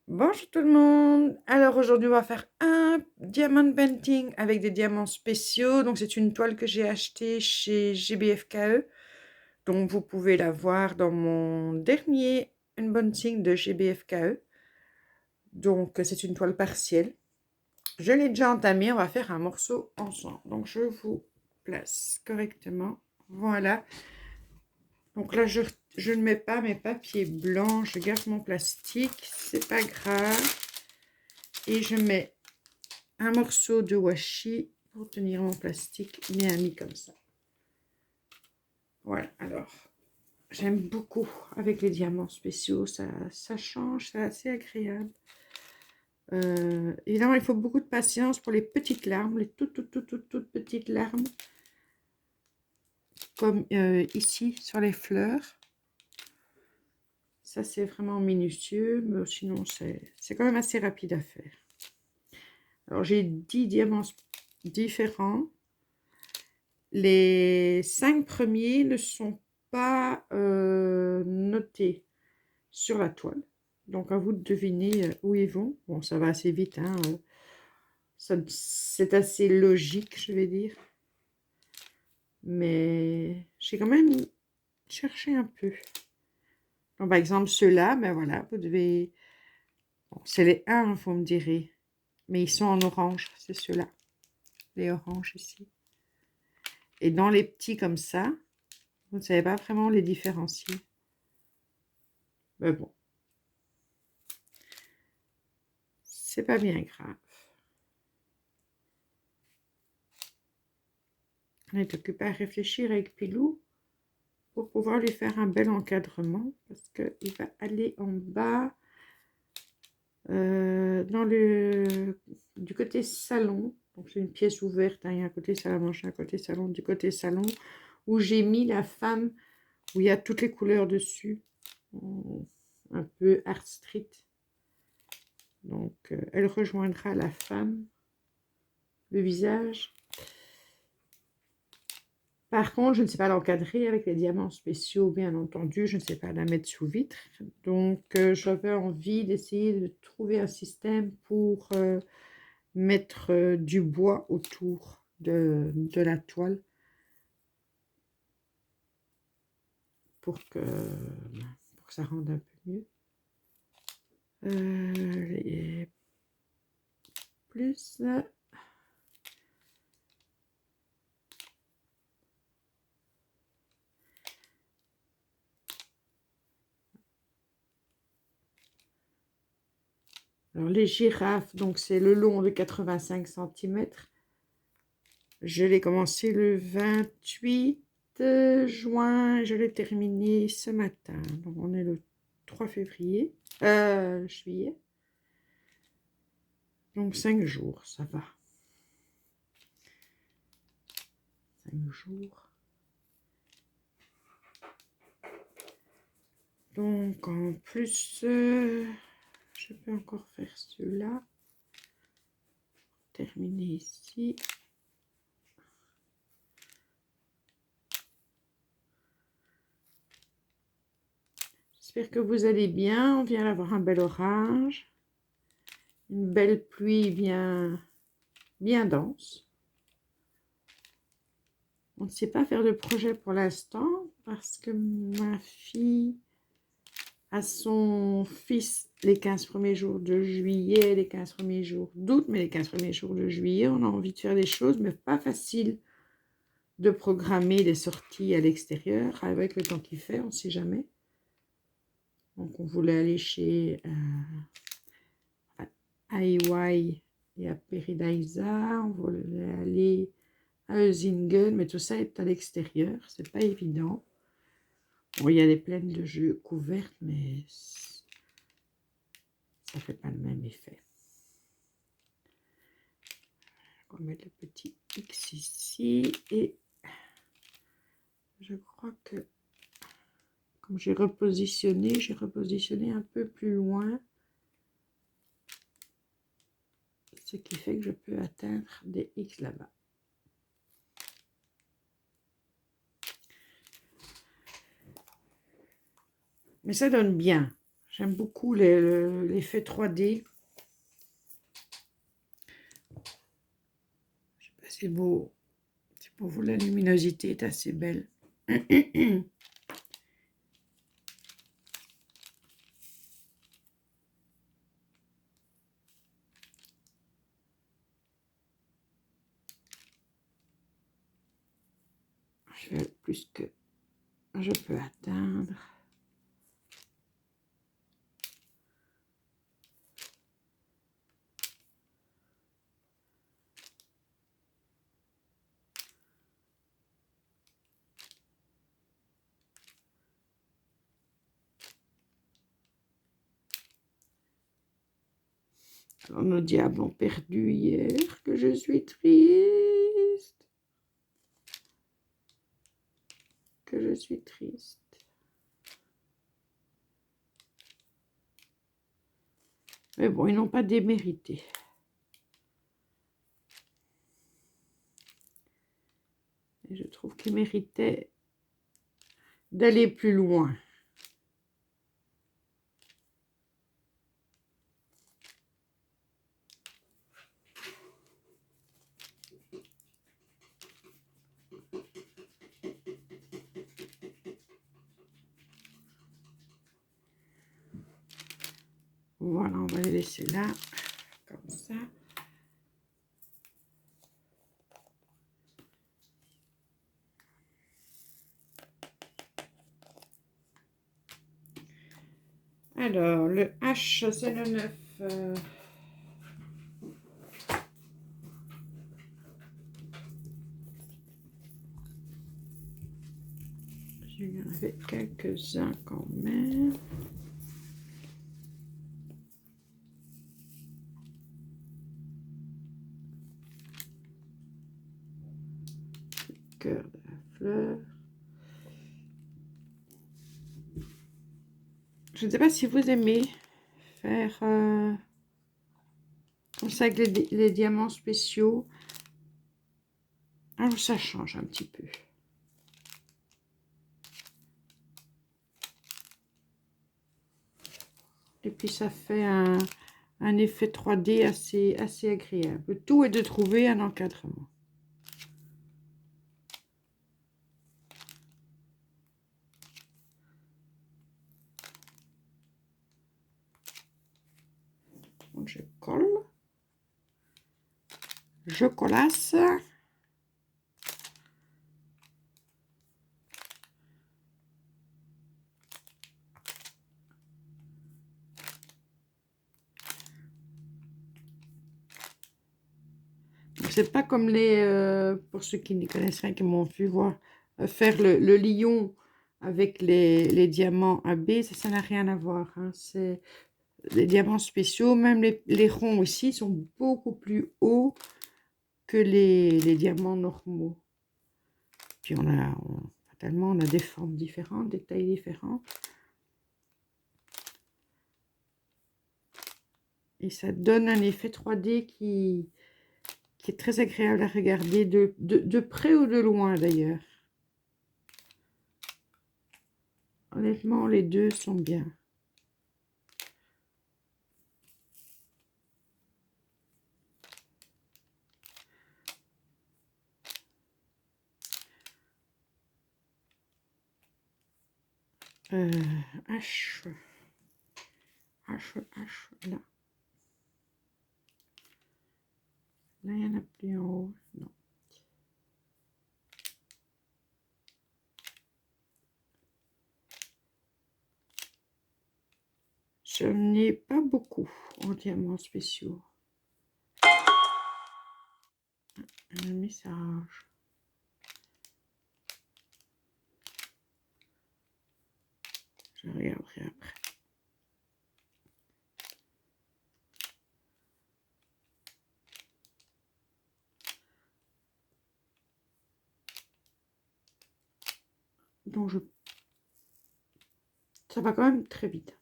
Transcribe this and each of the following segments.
Bonjour tout le monde. Alors aujourd'hui on va faire un diamond painting avec des diamants spéciaux. Donc c'est une toile que j'ai achetée chez GBFKE. Donc vous pouvez la voir dans mon dernier unboxing de GBFKE. Donc c'est une toile partielle. Je l'ai déjà entamée. On va faire un morceau ensemble. Donc je vous place correctement. Voilà. Donc là je ne mets pas mes papiers blancs. Je garde mon plastique. C'est pas grave. Et je mets un morceau de washi pour tenir mon plastique bien mis comme ça. Voilà, alors, j'aime beaucoup avec les diamants spéciaux, ça change, c'est assez agréable. Évidemment, il faut beaucoup de patience pour les petites larmes, les toutes petites larmes, comme ici sur les fleurs. Ça, c'est vraiment minutieux, mais sinon, c'est quand même assez rapide à faire. Alors, j'ai 10 diamants différents. Les 5 premiers ne sont pas notés sur la toile. Donc, à vous de deviner où ils vont. Bon, ça va assez vite, hein. C'est assez logique, je vais dire. Mais j'ai quand même cherché un peu. Donc, par exemple, ceux-là, ben voilà, vous devez... Bon, c'est les 1, vous me direz. Mais ils sont en orange, c'est ceux-là. Les oranges ici. Et dans les petits comme ça, vous ne savez pas vraiment les différencier. Mais bon. C'est pas bien grave. On est occupé à réfléchir avec Pilou pour pouvoir lui faire un bel encadrement parce qu'il va aller en bas du côté salon. Donc c'est une pièce ouverte, hein. Il y a un côté salle à manger, un côté salon, du côté salon où j'ai mis la femme où il y a toutes les couleurs dessus, un peu art street. Donc elle rejoindra la femme, le visage. Par contre, je ne sais pas l'encadrer avec les diamants spéciaux, bien entendu. Je ne sais pas la mettre sous vitre. Donc, j'avais envie d'essayer de trouver un système pour mettre du bois autour de la toile. Pour que ça rende un peu mieux. Plus... Alors, les girafes, donc c'est le long de 85 cm. Je l'ai commencé le 28 juin. Je l'ai terminé ce matin. Donc, on est le 3 février. Juillet. Donc, 5 jours, ça va. 5 jours. Donc, en plus, je peux encore faire cela. Terminer ici. J'espère que vous allez bien. On vient d'avoir un bel orage. Une belle pluie bien dense. On ne sait pas faire de projet pour l'instant parce que ma fille a son fils les 15 premiers jours de juillet, les 15 premiers jours d'août, mais les 15 premiers jours de juillet, on a envie de faire des choses, mais pas facile de programmer des sorties à l'extérieur avec le temps qu'il fait, on ne sait jamais. Donc on voulait aller chez Hawaii et à Paradisa, on voulait aller à Eusingen, mais tout ça est à l'extérieur, c'est pas évident. Bon, il y a des plaines de jeux couvertes, mais ça fait pas le même effet. On va mettre le petit X ici, et je crois que comme j'ai repositionné un peu plus loin, ce qui fait que je peux atteindre des X là-bas. Mais ça donne bien. J'aime beaucoup l'effet 3D. Je sais pas si c'est beau. C'est pour vous, la luminosité est assez belle. Je vais plus que je peux atteindre. Alors, nos diables ont perdu hier, que je suis triste. Que je suis triste. Mais bon, ils n'ont pas démérité. Et je trouve qu'ils méritaient d'aller plus loin. Voilà, on va les laisser là, comme ça. Alors, le H, c'est le 9. Il y en avait quelques-uns quand même. Le cœur de la fleur. Je ne sais pas si vous aimez faire comme ça avec les diamants spéciaux. Alors, ça change un petit peu. Et puis, ça fait un effet 3D assez agréable. Le tout est de trouver un encadrement. Donc, je colle. Je collasse. C'est pas comme pour ceux qui ne connaissent rien, qui m'ont vu voir faire le lion avec les diamants AB, ça n'a rien à voir. Hein. C'est les diamants spéciaux, même les ronds ici sont beaucoup plus hauts que les diamants normaux. Puis fatalement, on a des formes différentes, des tailles différentes. Et ça donne un effet 3D qui est très agréable à regarder de près ou de loin d'ailleurs. Honnêtement, les deux sont bien. H, là. Là, il n'y en a plus en haut. Non. Je n'ai pas beaucoup en diamants spéciaux. Un message. Je regarderai après. Donc, ça va quand même très vite.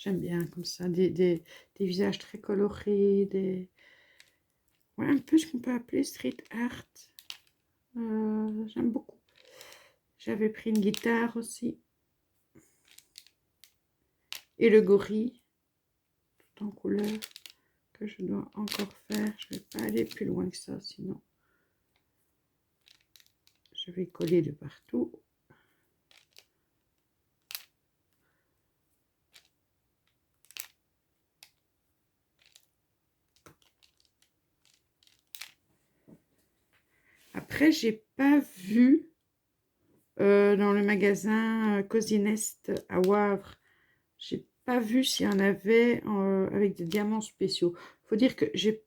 J'aime bien comme ça, des visages très colorés, ouais, un peu ce qu'on peut appeler street art. J'aime beaucoup. J'avais pris une guitare aussi. Et le gorille, tout en couleur, que je dois encore faire. Je ne vais pas aller plus loin que ça, sinon je vais coller de partout. Après, j'ai pas vu dans le magasin Cozy Nest à Wavre, j'ai pas vu s'il y en avait avec des diamants spéciaux. Faut dire que j'ai,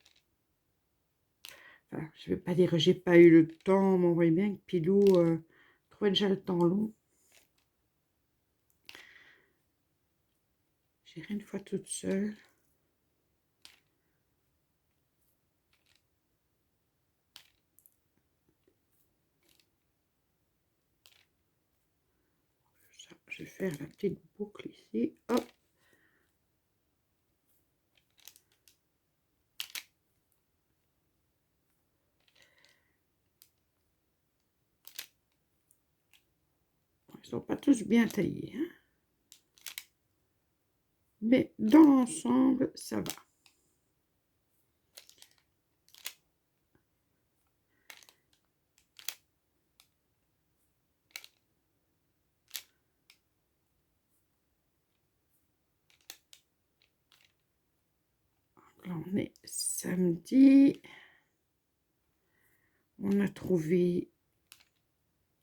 enfin, je vais pas dire que j'ai pas eu le temps, mais on voit bien que Pilou trouvait déjà le temps long. J'irai une fois toute seule. Ça, je vais faire la petite boucle ici. Hop. Ils sont pas tous bien taillés, hein. Mais dans l'ensemble, ça va. Là, on est samedi. On a trouvé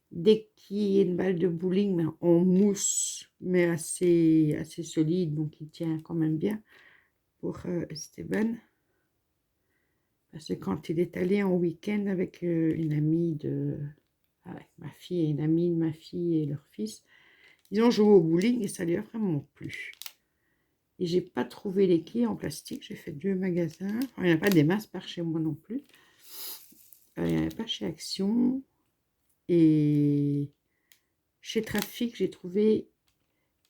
des quilles et une balle de bowling mais en mousse, mais assez solide, donc il tient quand même bien pour Esteban. Parce que quand il est allé en week-end avec une amie avec ma fille et une amie de ma fille et leur fils, ils ont joué au bowling et ça lui a vraiment plu. Et j'ai pas trouvé les quilles en plastique, j'ai fait 2 magasins. Enfin, il n'y en a pas des masses par chez moi non plus. Il n'y en avait pas chez Action. Et chez Trafic, j'ai trouvé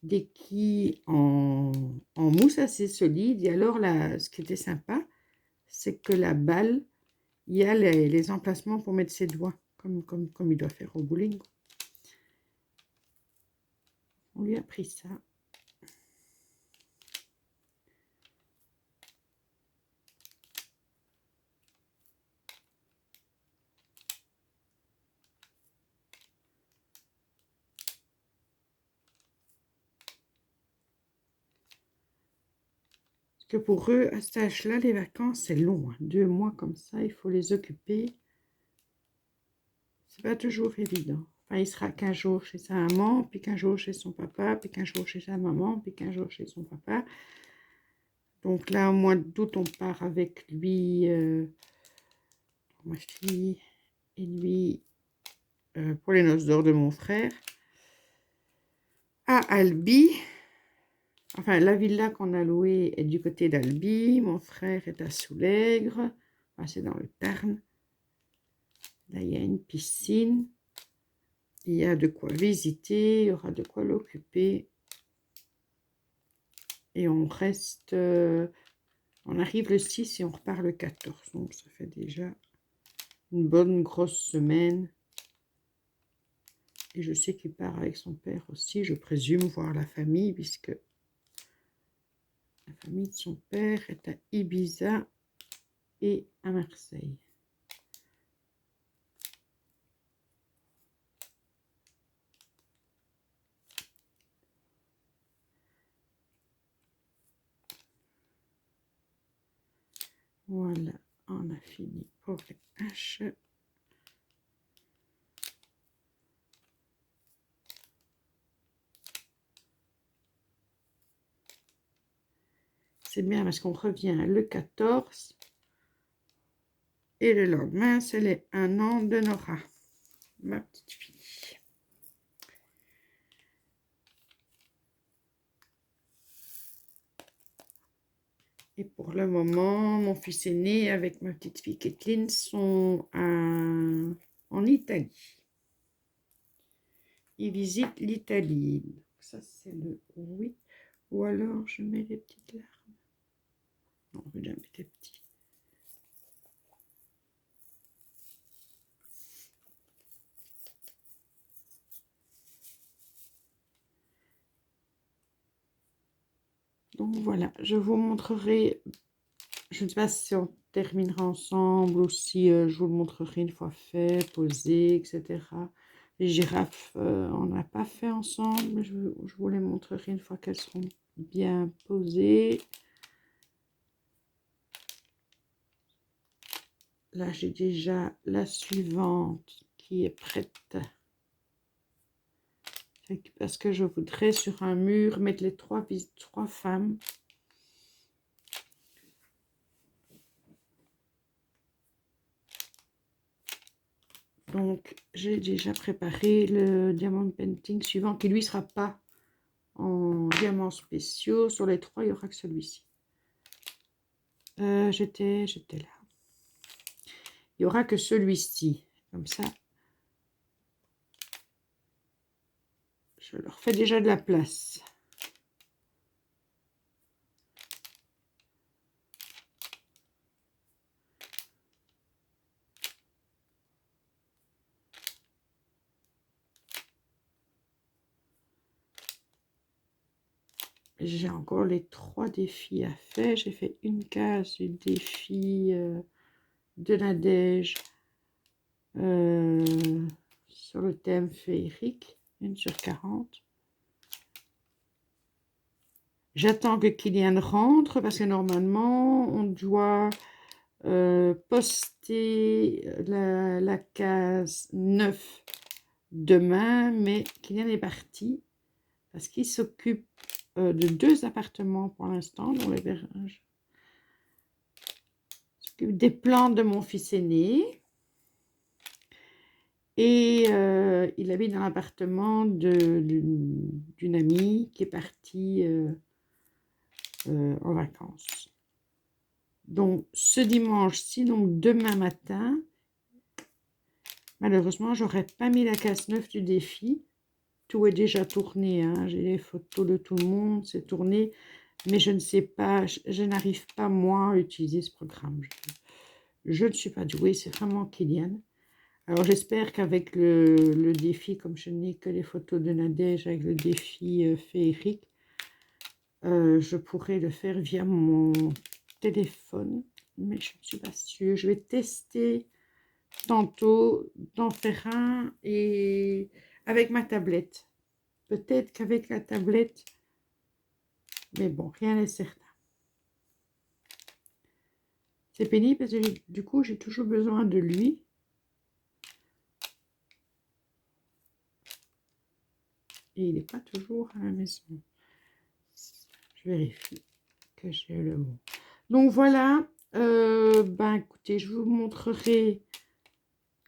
des quilles en mousse assez solide. Et alors, là, ce qui était sympa, c'est que la balle, il y a les emplacements pour mettre ses doigts, comme il doit faire au bowling. On lui a pris ça. Parce que pour eux, à cet âge-là, les vacances, c'est long. 2 mois comme ça, il faut les occuper. C'est pas toujours évident. Enfin, il sera 15 jours chez sa maman, puis 15 jours chez son papa, puis 15 jours chez sa maman, puis 15 jours chez son papa. Donc là, au mois d'août, on part avec lui, ma fille, et lui, pour les noces d'or de mon frère, à Albi. Enfin, la villa qu'on a louée est du côté d'Albi. Mon frère est à Soulègre. Enfin, c'est dans le Tarn. Là, il y a une piscine. Il y a de quoi visiter. Il y aura de quoi l'occuper. Et on reste... on arrive le 6 et on repart le 14. Donc, ça fait déjà une bonne grosse semaine. Et je sais qu'il part avec son père aussi. Je présume voir la famille, puisque la famille de son père est à Ibiza et à Marseille. Voilà, on a fini pour les haches. C'est bien parce qu'on revient le 14 et le lendemain, c'est les 1 an de Nora, ma petite fille. Et pour le moment, mon fils aîné avec ma petite fille Kathleen sont en Italie. Ils visitent l'Italie. Ça, c'est le 8. Ou alors je mets les petites larmes. Non, je vais déjà mettre les petits. Donc voilà, je vous montrerai, je ne sais pas si on terminera ensemble ou si je vous le montrerai une fois fait, posé, etc. Les girafes, on n'a pas fait ensemble, mais je vous les montrerai une fois qu'elles seront bien posées. Là, j'ai déjà la suivante qui est prête. Parce que je voudrais sur un mur mettre les trois femmes. Donc, j'ai déjà préparé le diamond painting suivant qui, lui, ne sera pas en diamants spéciaux. Sur les trois, il n'y aura que celui-ci. J'étais là. Il n'y aura que celui-ci. Comme ça, je leur fais déjà de la place. J'ai encore les trois défis à faire. J'ai fait une case du défi de Nadège sur le thème féerique, 1 sur 40. J'attends que Kylian rentre parce que normalement on doit poster la case 9 demain, mais Kylian est parti parce qu'il s'occupe de 2 appartements pour l'instant, dont l'héberge. Il s'occupe des plantes de mon fils aîné. Et il habite dans l'appartement d'une amie qui est partie en vacances. Donc, ce dimanche-ci, donc demain matin, malheureusement, j'aurais pas mis la case 9 du défi. Tout est déjà tourné, hein. J'ai les photos de tout le monde, c'est tourné. Mais je ne sais pas, je n'arrive pas, moi, à utiliser ce programme. Je ne suis pas douée, c'est vraiment Kylian. Alors, j'espère qu'avec le défi, comme je n'ai que les photos de Nadège, avec le défi féerique, je pourrais le faire via mon téléphone, mais je ne suis pas sûre. Je vais tester tantôt d'en faire un et avec ma tablette. Peut-être qu'avec la tablette, mais bon, rien n'est certain. C'est pénible parce que du coup, j'ai toujours besoin de lui. Et il n'est pas toujours à la maison. Je vérifie que j'ai le bon. Donc voilà, ben écoutez, je vous montrerai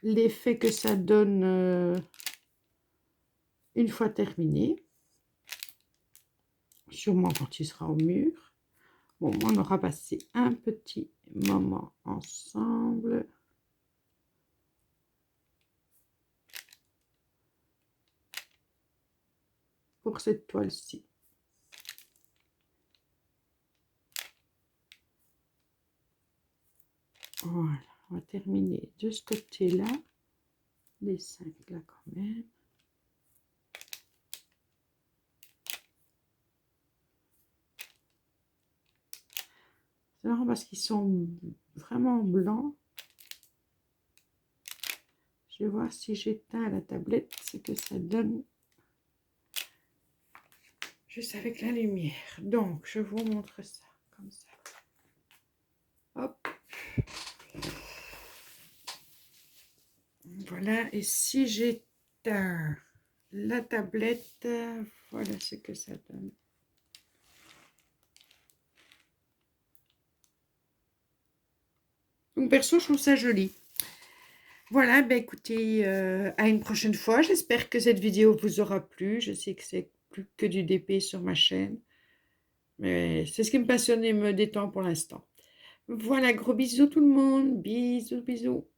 l'effet que ça donne une fois terminé. Sûrement quand il sera au mur. Bon, on aura passé un petit moment ensemble. Pour cette toile-ci. Voilà, on va terminer de ce côté-là. Les 5 là quand même. C'est marrant parce qu'ils sont vraiment blancs. Je vais voir si j'éteins la tablette, ce que ça donne. Juste avec la lumière. Donc, je vous montre ça, comme ça. Hop. Voilà, et si j'éteins la tablette, voilà ce que ça donne. Donc, perso, je trouve ça joli. Voilà, ben écoutez, à une prochaine fois. J'espère que cette vidéo vous aura plu. Je sais que c'est plus que du DP sur ma chaîne. Mais c'est ce qui me passionne et me détend pour l'instant. Voilà, gros bisous tout le monde. Bisous, bisous.